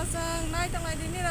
जों नायथांनाय दिनि र'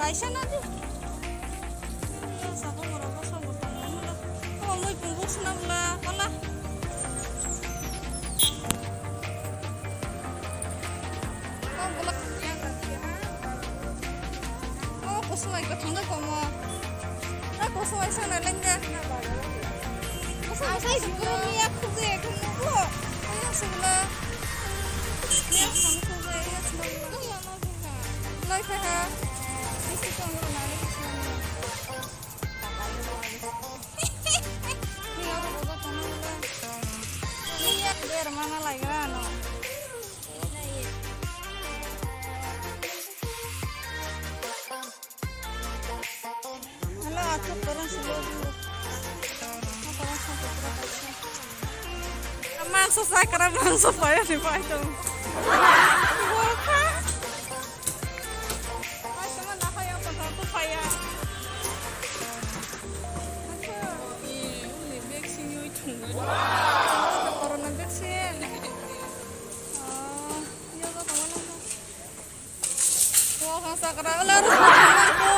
Kaisa nanti. Sapa berapa sambut tangan lah. Oh, mau bungkus senang lah, mana? Oh, bolak yang kerja. Oh, kusumai ketangga kamu. Kusumai sana lengga. Kusumai juga ni aku je, kamu kok. Ayo sebelah. Ni aku je, ya sebelah. Lai faham. Mana lagi kan? Halo, aku turun sebelum. Masuk saya kira masuk saya di situ. Sakra ular aku.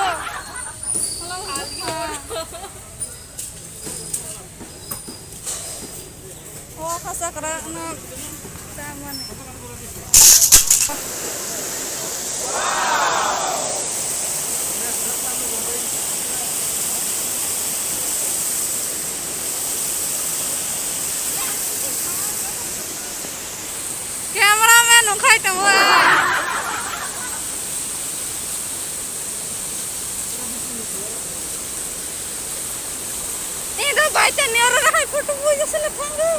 Oh, sakra anak taman. Cameraman ukai tamu. Baca ni orang nak foto punya selepas tu.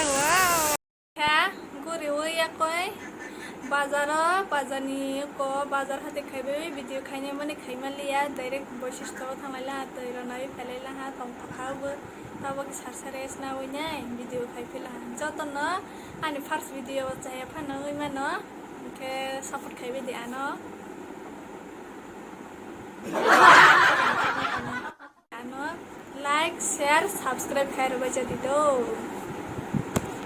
Wow. Ya, guru ya koi. Bazarni ko bazar hati khaibe video khaine mane khaimaliya direct boishishto thamala toironai pelaila ha tomthakhabu tabak sarsare esna oinai video khaifela jotono ani first video chaya phana oimano ke support khaibe de ano like share subscribe khair bacha dito